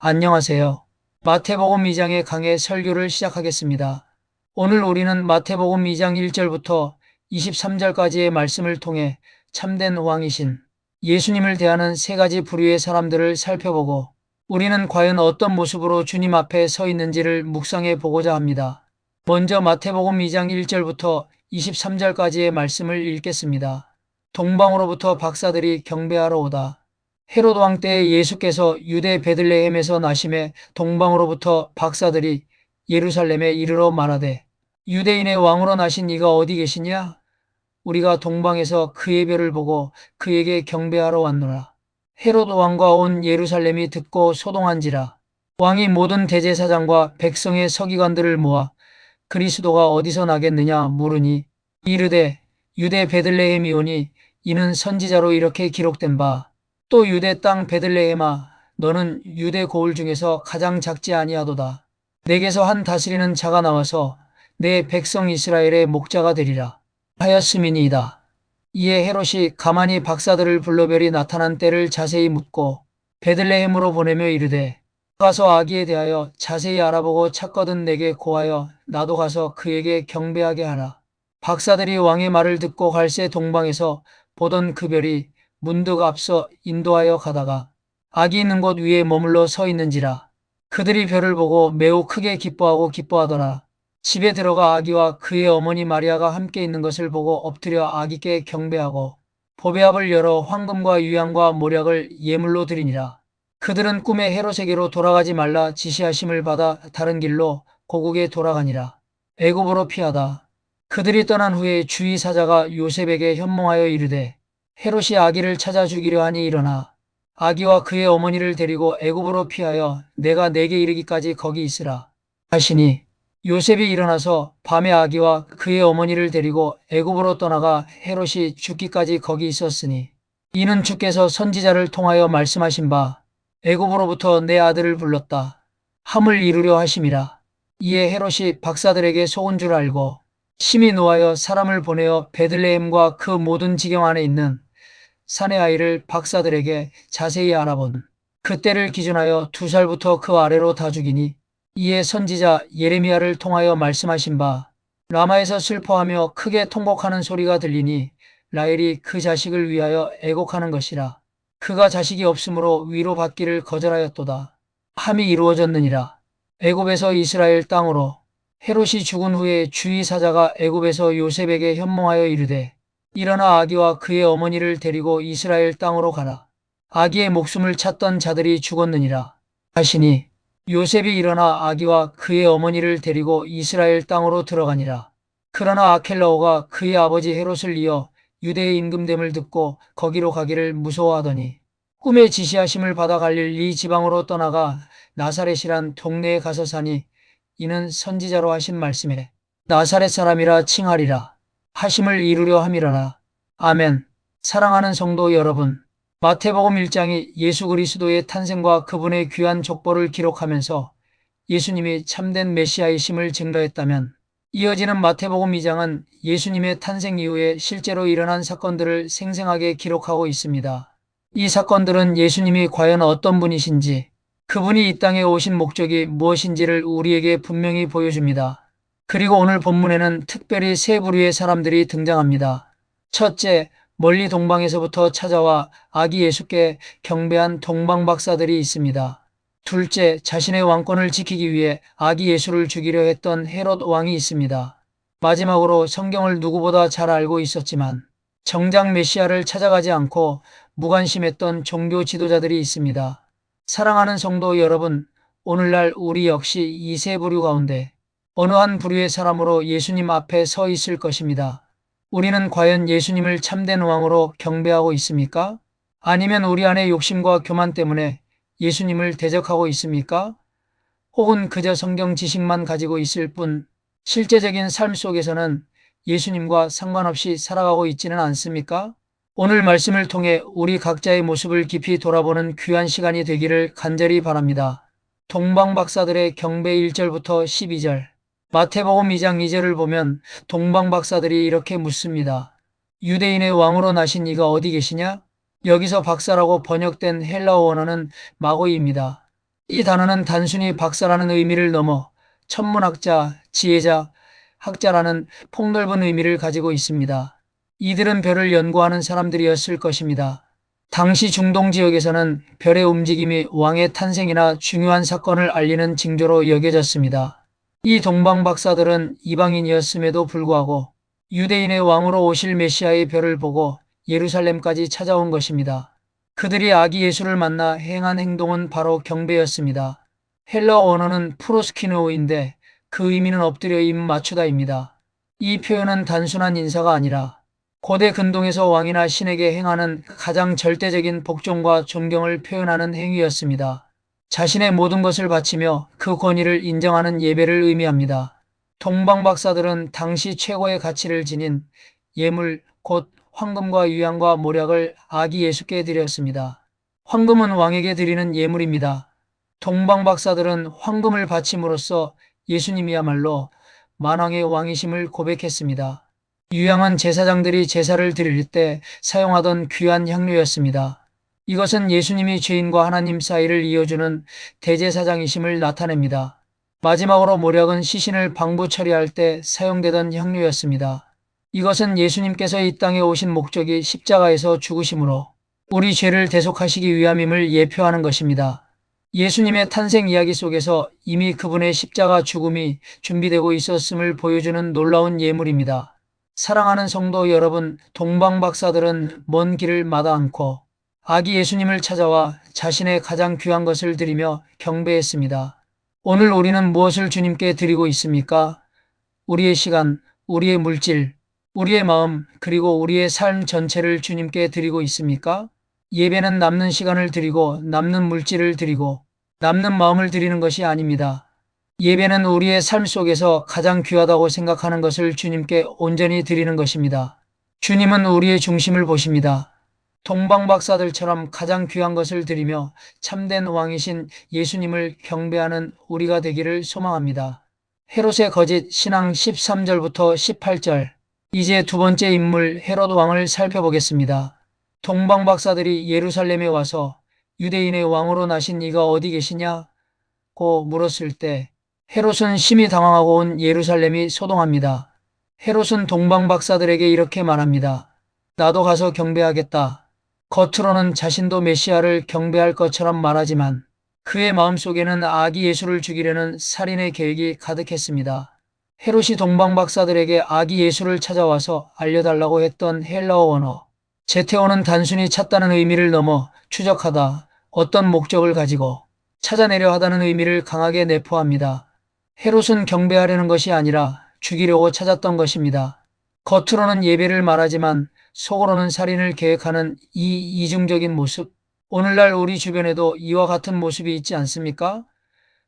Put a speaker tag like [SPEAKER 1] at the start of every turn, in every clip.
[SPEAKER 1] 안녕하세요. 마태복음 2장의 강해 설교를 시작하겠습니다. 오늘 우리는 마태복음 2장 1절부터 23절까지의 말씀을 통해 참된 왕이신 예수님을 대하는 세 가지 부류의 사람들을 살펴보고 우리는 과연 어떤 모습으로 주님 앞에 서 있는지를 묵상해 보고자 합니다. 먼저 마태복음 2장 1절부터 23절까지의 말씀을 읽겠습니다. 동방으로부터 박사들이 경배하러 오다. 헤롯 왕 때에 예수께서 유대 베들레헴에서 나심에 동방으로부터 박사들이 예루살렘에 이르러 말하되 유대인의 왕으로 나신 이가 어디 계시냐? 우리가 동방에서 그의 별을 보고 그에게 경배하러 왔노라. 헤롯 왕과 온 예루살렘이 듣고 소동한지라. 왕이 모든 대제사장과 백성의 서기관들을 모아 그리스도가 어디서 나겠느냐 물으니 이르되 유대 베들레헴이오니 이는 선지자로 이렇게 기록된 바 또 유대 땅 베들레헴아 너는 유대 고을 중에서 가장 작지 아니하도다. 내게서 한 다스리는 자가 나와서 내 백성 이스라엘의 목자가 되리라 하였음이니이다. 이에 헤롯이 가만히 박사들을 불러 별이 나타난 때를 자세히 묻고 베들레헴으로 보내며 이르되 가서 아기에 대하여 자세히 알아보고 찾거든 내게 고하여 나도 가서 그에게 경배하게 하라. 박사들이 왕의 말을 듣고 갈새 동방에서 보던 그 별이 문득 앞서 인도하여 가다가 아기 있는 곳 위에 머물러 서 있는지라. 그들이 별을 보고 매우 크게 기뻐하더라. 집에 들어가 아기와 그의 어머니 마리아가 함께 있는 것을 보고 엎드려 아기께 경배하고 보배압을 열어 황금과 유향과 모략을 예물로 드리니라. 그들은 꿈에 헤롯에게로 돌아가지 말라 지시하심을 받아 다른 길로 고국에 돌아가니라. 애굽으로 피하다. 그들이 떠난 후에 주의 사자가 요셉에게 현몽하여 이르되 헤롯이 아기를 찾아 죽이려 하니 일어나 아기와 그의 어머니를 데리고 애굽으로 피하여 내가 내게 이르기까지 거기 있으라 하시니 요셉이 일어나서 밤에 아기와 그의 어머니를 데리고 애굽으로 떠나가 헤롯이 죽기까지 거기 있었으니 이는 주께서 선지자를 통하여 말씀하신 바 애굽으로부터 내 아들을 불렀다 함을 이루려 하심이라. 이에 헤롯이 박사들에게 속은 줄 알고 심히 노하여 사람을 보내어 베들레헴과 그 모든 지경 안에 있는 산의 아이를 박사들에게 자세히 알아본 그때를 기준하여 2살부터 그 아래로 다 죽이니 이에 선지자 예레미야를 통하여 말씀하신 바 라마에서 슬퍼하며 크게 통곡하는 소리가 들리니 라헬이 그 자식을 위하여 애곡하는 것이라. 그가 자식이 없으므로 위로받기를 거절하였도다 함이 이루어졌느니라. 애굽에서 이스라엘 땅으로. 헤롯이 죽은 후에 주의 사자가 애굽에서 요셉에게 현몽하여 이르되 일어나 아기와 그의 어머니를 데리고 이스라엘 땅으로 가라. 아기의 목숨을 찾던 자들이 죽었느니라 하시니 요셉이 일어나 아기와 그의 어머니를 데리고 이스라엘 땅으로 들어가니라. 그러나 아켈라오가 그의 아버지 헤롯을 이어 유대의 임금됨을 듣고 거기로 가기를 무서워하더니 꿈에 지시하심을 받아 갈릴리 지방으로 떠나가 나사렛이란 동네에 가서 사니 이는 선지자로 하신 말씀에 나사렛 사람이라 칭하리라 하심을 이루려 함이라라. 아멘. 사랑하는 성도 여러분, 마태복음 1장이 예수 그리스도의 탄생과 그분의 귀한 족보를 기록하면서 예수님이 참된 메시아이심을 증거했다면 이어지는 마태복음 2장은 예수님의 탄생 이후에 실제로 일어난 사건들을 생생하게 기록하고 있습니다. 이 사건들은 예수님이 과연 어떤 분이신지, 그분이 이 땅에 오신 목적이 무엇인지를 우리에게 분명히 보여줍니다. 그리고 오늘 본문에는 특별히 세 부류의 사람들이 등장합니다. 첫째, 멀리 동방에서부터 찾아와 아기 예수께 경배한 동방 박사들이 있습니다. 둘째, 자신의 왕권을 지키기 위해 아기 예수를 죽이려 했던 헤롯 왕이 있습니다. 마지막으로 성경을 누구보다 잘 알고 있었지만 정작 메시아를 찾아가지 않고 무관심했던 종교 지도자들이 있습니다. 사랑하는 성도 여러분, 오늘날 우리 역시 이 세 부류 가운데 어느 한 부류의 사람으로 예수님 앞에 서 있을 것입니다. 우리는 과연 예수님을 참된 왕으로 경배하고 있습니까? 아니면 우리 안의 욕심과 교만 때문에 예수님을 대적하고 있습니까? 혹은 그저 성경 지식만 가지고 있을 뿐 실제적인 삶 속에서는 예수님과 상관없이 살아가고 있지는 않습니까? 오늘 말씀을 통해 우리 각자의 모습을 깊이 돌아보는 귀한 시간이 되기를 간절히 바랍니다. 동방 박사들의 경배 1절부터 12절. 마태복음 2장 2절을 보면 동방 박사들이 이렇게 묻습니다. 유대인의 왕으로 나신 이가 어디 계시냐? 여기서 박사라고 번역된 헬라어 원어는 마고이입니다. 이 단어는 단순히 박사라는 의미를 넘어 천문학자, 지혜자, 학자라는 폭넓은 의미를 가지고 있습니다. 이들은 별을 연구하는 사람들이었을 것입니다. 당시 중동 지역에서는 별의 움직임이 왕의 탄생이나 중요한 사건을 알리는 징조로 여겨졌습니다. 이 동방 박사들은 이방인이었음에도 불구하고 유대인의 왕으로 오실 메시아의 별을 보고 예루살렘까지 찾아온 것입니다. 그들이 아기 예수를 만나 행한 행동은 바로 경배였습니다. 헬라어 언어는 프로스키누어인데 그 의미는 엎드려 입 맞추다입니다. 이 표현은 단순한 인사가 아니라 고대 근동에서 왕이나 신에게 행하는 가장 절대적인 복종과 존경을 표현하는 행위였습니다. 자신의 모든 것을 바치며 그 권위를 인정하는 예배를 의미합니다. 동방 박사들은 당시 최고의 가치를 지닌 예물, 곧 황금과 유향과 모략을 아기 예수께 드렸습니다. 황금은 왕에게 드리는 예물입니다. 동방 박사들은 황금을 바침으로써 예수님이야말로 만왕의 왕이심을 고백했습니다. 유향은 제사장들이 제사를 드릴 때 사용하던 귀한 향료였습니다. 이것은 예수님이 죄인과 하나님 사이를 이어주는 대제사장이심을 나타냅니다. 마지막으로 모략은 시신을 방부 처리할 때 사용되던 향료였습니다. 이것은 예수님께서 이 땅에 오신 목적이 십자가에서 죽으심으로 우리 죄를 대속하시기 위함임을 예표하는 것입니다. 예수님의 탄생 이야기 속에서 이미 그분의 십자가 죽음이 준비되고 있었음을 보여주는 놀라운 예물입니다. 사랑하는 성도 여러분, 동방 박사들은 먼 길을 마다 않고 아기 예수님을 찾아와 자신의 가장 귀한 것을 드리며 경배했습니다. 오늘 우리는 무엇을 주님께 드리고 있습니까? 우리의 시간, 우리의 물질, 우리의 마음, 그리고 우리의 삶 전체를 주님께 드리고 있습니까? 예배는 남는 시간을 드리고 남는 물질을 드리고 남는 마음을 드리는 것이 아닙니다. 예배는 우리의 삶 속에서 가장 귀하다고 생각하는 것을 주님께 온전히 드리는 것입니다. 주님은 우리의 중심을 보십니다. 동방 박사들처럼 가장 귀한 것을 드리며 참된 왕이신 예수님을 경배하는 우리가 되기를 소망합니다. 헤롯의 거짓 신앙 13절부터 18절. 이제 두 번째 인물 헤롯 왕을 살펴보겠습니다. 동방 박사들이 예루살렘에 와서 유대인의 왕으로 나신 이가 어디 계시냐? 고 물었을 때 헤롯은 심히 당황하고 온 예루살렘이 소동합니다. 헤롯은 동방 박사들에게 이렇게 말합니다. 나도 가서 경배하겠다. 겉으로는 자신도 메시아를 경배할 것처럼 말하지만 그의 마음속에는 아기 예수를 죽이려는 살인의 계획이 가득했습니다. 헤롯이 동방 박사들에게 아기 예수를 찾아와서 알려달라고 했던 헬라어 언어. 제테오는 단순히 찾다는 의미를 넘어 추적하다, 어떤 목적을 가지고 찾아내려 하다는 의미를 강하게 내포합니다. 헤롯은 경배하려는 것이 아니라 죽이려고 찾았던 것입니다. 겉으로는 예배를 말하지만 속으로는 살인을 계획하는 이 이중적인 모습. 오늘날 우리 주변에도 이와 같은 모습이 있지 않습니까?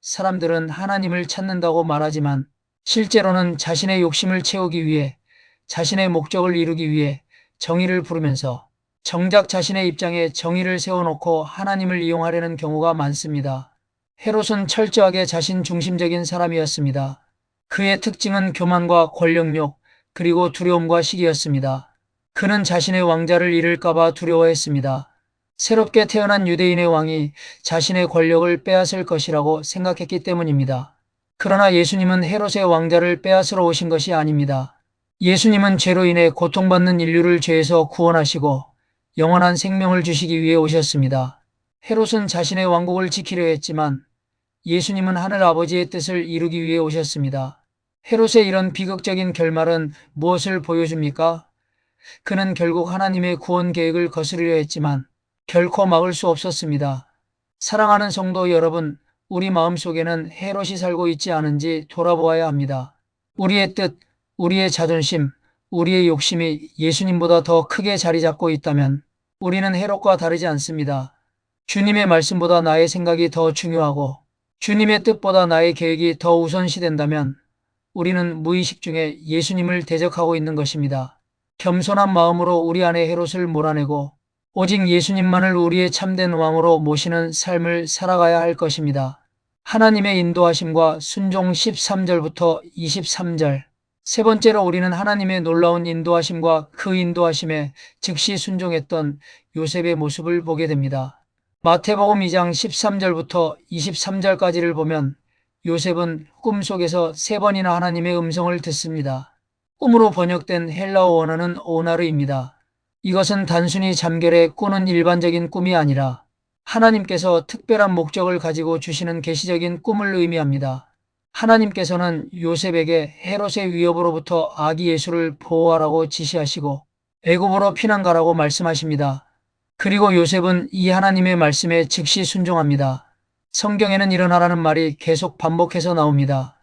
[SPEAKER 1] 사람들은 하나님을 찾는다고 말하지만 실제로는 자신의 욕심을 채우기 위해, 자신의 목적을 이루기 위해 정의를 부르면서 정작 자신의 입장에 정의를 세워놓고 하나님을 이용하려는 경우가 많습니다. 헤롯은 철저하게 자신 중심적인 사람이었습니다. 그의 특징은 교만과 권력욕, 그리고 두려움과 시기였습니다. 그는 자신의 왕자를 잃을까봐 두려워했습니다. 새롭게 태어난 유대인의 왕이 자신의 권력을 빼앗을 것이라고 생각했기 때문입니다. 그러나 예수님은 헤롯의 왕자를 빼앗으러 오신 것이 아닙니다. 예수님은 죄로 인해 고통받는 인류를 죄에서 구원하시고 영원한 생명을 주시기 위해 오셨습니다. 헤롯은 자신의 왕국을 지키려 했지만 예수님은 하늘 아버지의 뜻을 이루기 위해 오셨습니다. 헤롯의 이런 비극적인 결말은 무엇을 보여줍니까? 그는 결국 하나님의 구원 계획을 거스르려 했지만 결코 막을 수 없었습니다. 사랑하는 성도 여러분, 우리 마음속에는 헤롯이 살고 있지 않은지 돌아보아야 합니다. 우리의 뜻, 우리의 자존심, 우리의 욕심이 예수님보다 더 크게 자리 잡고 있다면 우리는 헤롯과 다르지 않습니다. 주님의 말씀보다 나의 생각이 더 중요하고 주님의 뜻보다 나의 계획이 더 우선시된다면 우리는 무의식 중에 예수님을 대적하고 있는 것입니다. 겸손한 마음으로 우리 안에 헤롯을 몰아내고 오직 예수님만을 우리의 참된 왕으로 모시는 삶을 살아가야 할 것입니다. 하나님의 인도하심과 순종 13절부터 23절. 세 번째로 우리는 하나님의 놀라운 인도하심과 그 인도하심에 즉시 순종했던 요셉의 모습을 보게 됩니다. 마태복음 2장 13절부터 23절까지를 보면 요셉은 꿈속에서 3번이나 하나님의 음성을 듣습니다. 꿈으로 번역된 헬라어 원어는 오나르입니다. 이것은 단순히 잠결에 꾸는 일반적인 꿈이 아니라 하나님께서 특별한 목적을 가지고 주시는 계시적인 꿈을 의미합니다. 하나님께서는 요셉에게 헤롯의 위협으로부터 아기 예수를 보호하라고 지시하시고 애굽으로 피난 가라고 말씀하십니다. 그리고 요셉은 이 하나님의 말씀에 즉시 순종합니다. 성경에는 일어나라는 말이 계속 반복해서 나옵니다.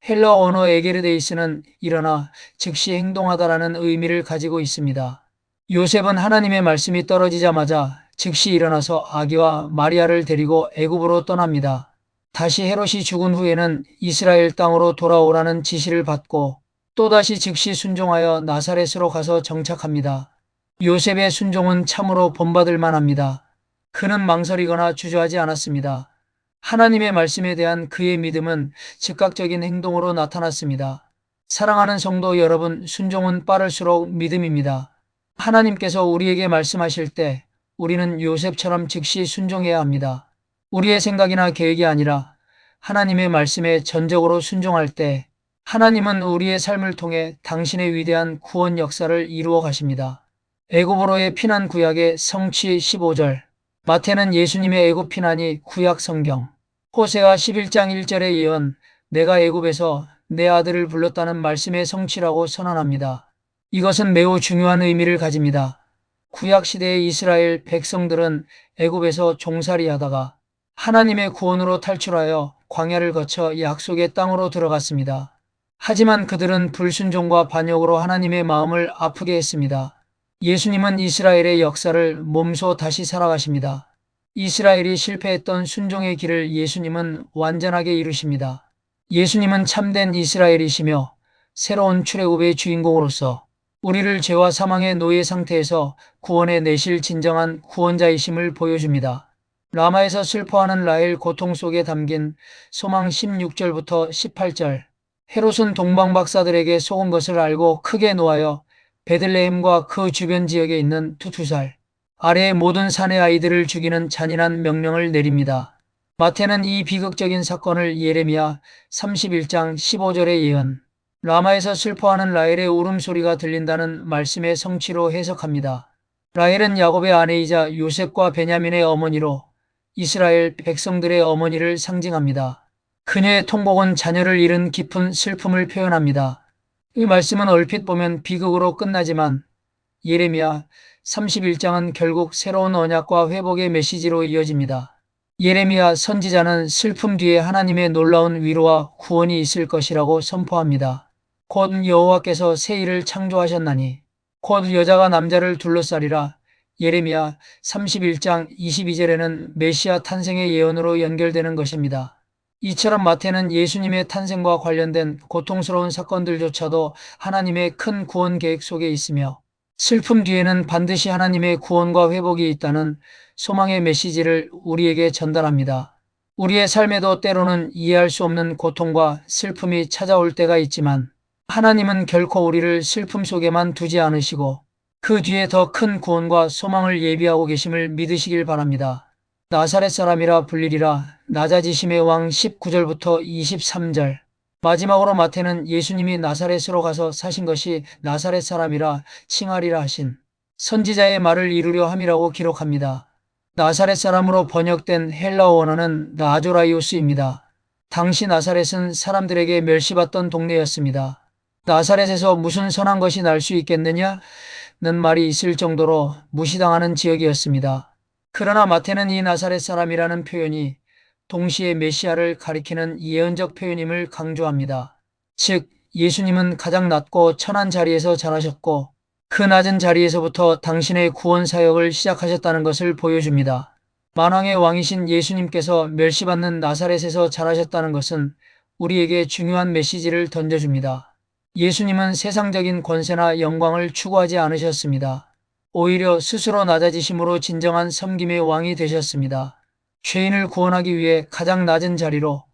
[SPEAKER 1] 헬러 언어 에게르데이스는 일어나 즉시 행동하다라는 의미를 가지고 있습니다. 요셉은 하나님의 말씀이 떨어지자마자 즉시 일어나서 아기와 마리아를 데리고 애굽으로 떠납니다. 다시 헤롯이 죽은 후에는 이스라엘 땅으로 돌아오라는 지시를 받고 또다시 즉시 순종하여 나사렛으로 가서 정착합니다. 요셉의 순종은 참으로 본받을 만합니다. 그는 망설이거나 주저하지 않았습니다. 하나님의 말씀에 대한 그의 믿음은 즉각적인 행동으로 나타났습니다. 사랑하는 성도 여러분, 순종은 빠를수록 믿음입니다. 하나님께서 우리에게 말씀하실 때 우리는 요셉처럼 즉시 순종해야 합니다. 우리의 생각이나 계획이 아니라 하나님의 말씀에 전적으로 순종할 때 하나님은 우리의 삶을 통해 당신의 위대한 구원 역사를 이루어 가십니다. 애굽으로의 피난 구약의 성취 15절. 마태는 예수님의 애굽 피난이 구약 성경. 호세아 11장 1절의 예언, 내가 애굽에서 내 아들을 불렀다는 말씀의 성취라고 선언합니다. 이것은 매우 중요한 의미를 가집니다. 구약 시대의 이스라엘 백성들은 애굽에서 종살이하다가 하나님의 구원으로 탈출하여 광야를 거쳐 약속의 땅으로 들어갔습니다. 하지만 그들은 불순종과 반역으로 하나님의 마음을 아프게 했습니다. 예수님은 이스라엘의 역사를 몸소 다시 살아가십니다. 이스라엘이 실패했던 순종의 길을 예수님은 완전하게 이루십니다. 예수님은 참된 이스라엘이시며 새로운 출애굽의 주인공으로서 우리를 죄와 사망의 노예 상태에서 구원해 내실 진정한 구원자이심을 보여줍니다. 라마에서 슬퍼하는 라헬 고통 속에 담긴 소망 16절부터 18절. 헤롯은 동방 박사들에게 속은 것을 알고 크게 노하여 베들레헴과 그 주변 지역에 있는 투투살 아래의 모든 산의 아이들을 죽이는 잔인한 명령을 내립니다. 마태는 이 비극적인 사건을 예레미야 31장 15절의 예언, 라마에서 슬퍼하는 라헬의 울음소리가 들린다는 말씀의 성취로 해석합니다. 라헬은 야곱의 아내이자 요셉과 베냐민의 어머니로 이스라엘 백성들의 어머니를 상징합니다. 그녀의 통곡은 자녀를 잃은 깊은 슬픔을 표현합니다. 이 말씀은 얼핏 보면 비극으로 끝나지만 예레미야 31장은 결국 새로운 언약과 회복의 메시지로 이어집니다. 예레미야 선지자는 슬픔 뒤에 하나님의 놀라운 위로와 구원이 있을 것이라고 선포합니다. 곧 여호와께서 새 일을 창조하셨나니 곧 여자가 남자를 둘러싸리라. 예레미야 31장 22절에는 메시아 탄생의 예언으로 연결되는 것입니다. 이처럼 마태는 예수님의 탄생과 관련된 고통스러운 사건들조차도 하나님의 큰 구원 계획 속에 있으며 슬픔 뒤에는 반드시 하나님의 구원과 회복이 있다는 소망의 메시지를 우리에게 전달합니다. 우리의 삶에도 때로는 이해할 수 없는 고통과 슬픔이 찾아올 때가 있지만 하나님은 결코 우리를 슬픔 속에만 두지 않으시고 그 뒤에 더 큰 구원과 소망을 예비하고 계심을 믿으시길 바랍니다. 나사렛 사람이라 불리리라. 낮아지심의 왕 19절부터 23절. 마지막으로 마태는 예수님이 나사렛으로 가서 사신 것이 나사렛 사람이라 칭하리라 하신 선지자의 말을 이루려 함이라고 기록합니다. 나사렛 사람으로 번역된 헬라어 원어는 나조라이오스입니다. 당시 나사렛은 사람들에게 멸시받던 동네였습니다. 나사렛에서 무슨 선한 것이 날 수 있겠느냐는 말이 있을 정도로 무시당하는 지역이었습니다. 그러나 마태는 이 나사렛 사람이라는 표현이 동시에 메시아를 가리키는 예언적 표현임을 강조합니다. 즉 예수님은 가장 낮고 천한 자리에서 자라셨고 그 낮은 자리에서부터 당신의 구원 사역을 시작하셨다는 것을 보여줍니다. 만왕의 왕이신 예수님께서 멸시받는 나사렛에서 자라셨다는 것은 우리에게 중요한 메시지를 던져줍니다. 예수님은 세상적인 권세나 영광을 추구하지 않으셨습니다. 오히려 스스로 낮아지심으로 진정한 섬김의 왕이 되셨습니다. 죄인을 구원하기 위해 가장 낮은 자리로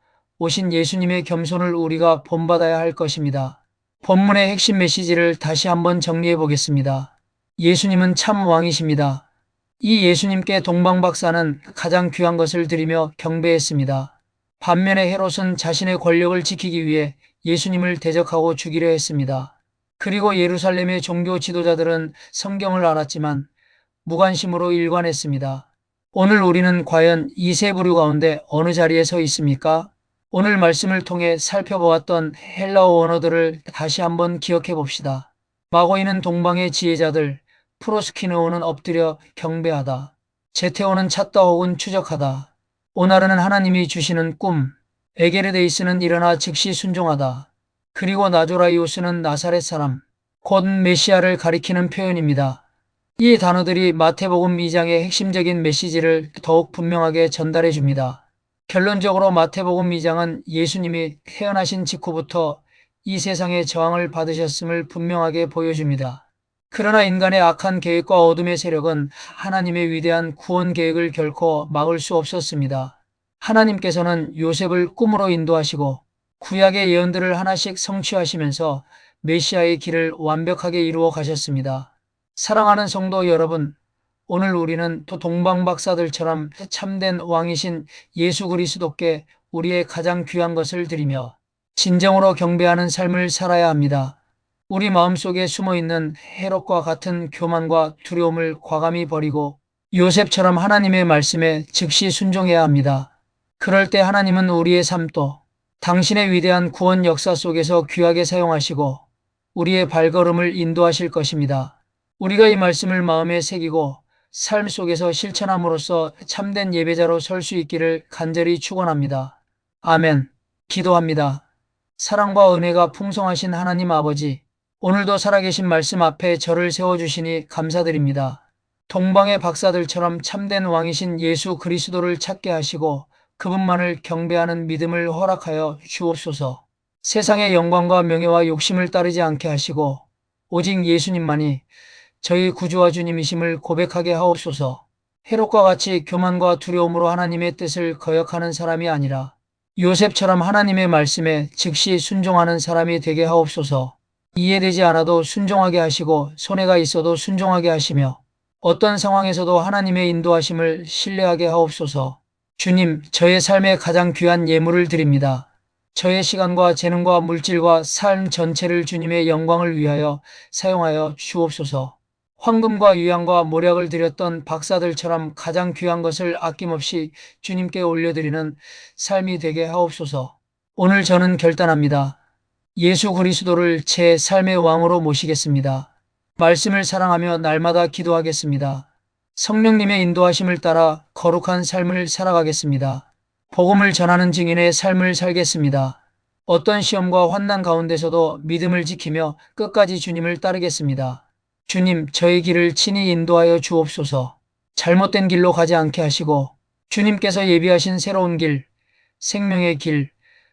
[SPEAKER 1] 오신 예수님의 겸손을 우리가 본받아야 할 것입니다. 본문의 핵심 메시지를 다시 한번 정리해 보겠습니다. 예수님은 참 왕이십니다. 이 예수님께 동방박사는 가장 귀한 것을 드리며 경배했습니다. 반면에 헤롯은 자신의 권력을 지키기 위해 예수님을 대적하고 죽이려 했습니다. 그리고 예루살렘의 종교 지도자들은 성경을 알았지만 무관심으로 일관했습니다. 오늘 우리는 과연 이 세 부류 가운데 어느 자리에 서 있습니까? 오늘 말씀을 통해 살펴보았던 헬라어 원어들을 다시 한번 기억해 봅시다. 마고이는 동방의 지혜자들, 프로스키누오는 엎드려 경배하다, 제테오는 찾다 혹은 추적하다, 오나르는 하나님이 주시는 꿈, 에게르데이스는 일어나 즉시 순종하다, 그리고 나조라이오스는 나사렛 사람, 곧 메시아를 가리키는 표현입니다. 이 단어들이 마태복음 2장의 핵심적인 메시지를 더욱 분명하게 전달해 줍니다. 결론적으로 마태복음 2장은 예수님이 태어나신 직후부터 이 세상의 저항을 받으셨음을 분명하게 보여줍니다. 그러나 인간의 악한 계획과 어둠의 세력은 하나님의 위대한 구원 계획을 결코 막을 수 없었습니다. 하나님께서는 요셉을 꿈으로 인도하시고 구약의 예언들을 하나씩 성취하시면서 메시아의 길을 완벽하게 이루어 가셨습니다. 사랑하는 성도 여러분, 오늘 우리는 또 동방박사들처럼 참된 왕이신 예수 그리스도께 우리의 가장 귀한 것을 드리며 진정으로 경배하는 삶을 살아야 합니다. 우리 마음속에 숨어있는 헤롯과 같은 교만과 두려움을 과감히 버리고 요셉처럼 하나님의 말씀에 즉시 순종해야 합니다. 그럴 때 하나님은 우리의 삶도 당신의 위대한 구원 역사 속에서 귀하게 사용하시고 우리의 발걸음을 인도하실 것입니다. 우리가 이 말씀을 마음에 새기고 삶 속에서 실천함으로써 참된 예배자로 설 수 있기를 간절히 축원합니다. 아멘. 기도합니다. 사랑과 은혜가 풍성하신 하나님 아버지, 오늘도 살아계신 말씀 앞에 저를 세워주시니 감사드립니다. 동방의 박사들처럼 참된 왕이신 예수 그리스도를 찾게 하시고 그분만을 경배하는 믿음을 허락하여 주옵소서. 세상의 영광과 명예와 욕심을 따르지 않게 하시고 오직 예수님만이 저희 구주와 주님이심을 고백하게 하옵소서. 헤롯과 같이 교만과 두려움으로 하나님의 뜻을 거역하는 사람이 아니라 요셉처럼 하나님의 말씀에 즉시 순종하는 사람이 되게 하옵소서. 이해되지 않아도 순종하게 하시고 손해가 있어도 순종하게 하시며 어떤 상황에서도 하나님의 인도하심을 신뢰하게 하옵소서. 주님, 저의 삶에 가장 귀한 예물을 드립니다. 저의 시간과 재능과 물질과 삶 전체를 주님의 영광을 위하여 사용하여 주옵소서. 황금과 유향과 모략을 드렸던 박사들처럼 가장 귀한 것을 아낌없이 주님께 올려드리는 삶이 되게 하옵소서. 오늘 저는 결단합니다. 예수 그리스도를 제 삶의 왕으로 모시겠습니다. 말씀을 사랑하며 날마다 기도하겠습니다. 성령님의 인도하심을 따라 거룩한 삶을 살아가겠습니다. 복음을 전하는 증인의 삶을 살겠습니다. 어떤 시험과 환난 가운데서도 믿음을 지키며 끝까지 주님을 따르겠습니다. 주님, 저의 길을 친히 인도하여 주옵소서. 잘못된 길로 가지 않게 하시고 주님께서 예비하신 새로운 길, 생명의 길,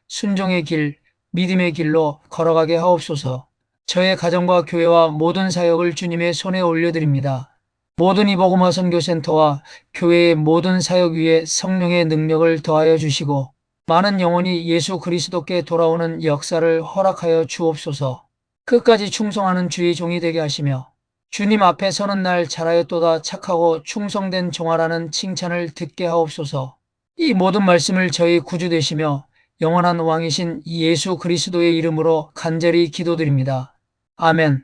[SPEAKER 1] 순종의 길, 믿음의 길로 걸어가게 하옵소서. 저의 가정과 교회와 모든 사역을 주님의 손에 올려드립니다. 모든 이복음화 선교센터와 교회의 모든 사역 위에 성령의 능력을 더하여 주시고 많은 영혼이 예수 그리스도께 돌아오는 역사를 허락하여 주옵소서. 끝까지 충성하는 주의 종이 되게 하시며 주님 앞에 서는 날 잘하였도다 착하고 충성된 종아라는 칭찬을 듣게 하옵소서. 이 모든 말씀을 저희 구주 되시며 영원한 왕이신 예수 그리스도의 이름으로 간절히 기도드립니다. 아멘.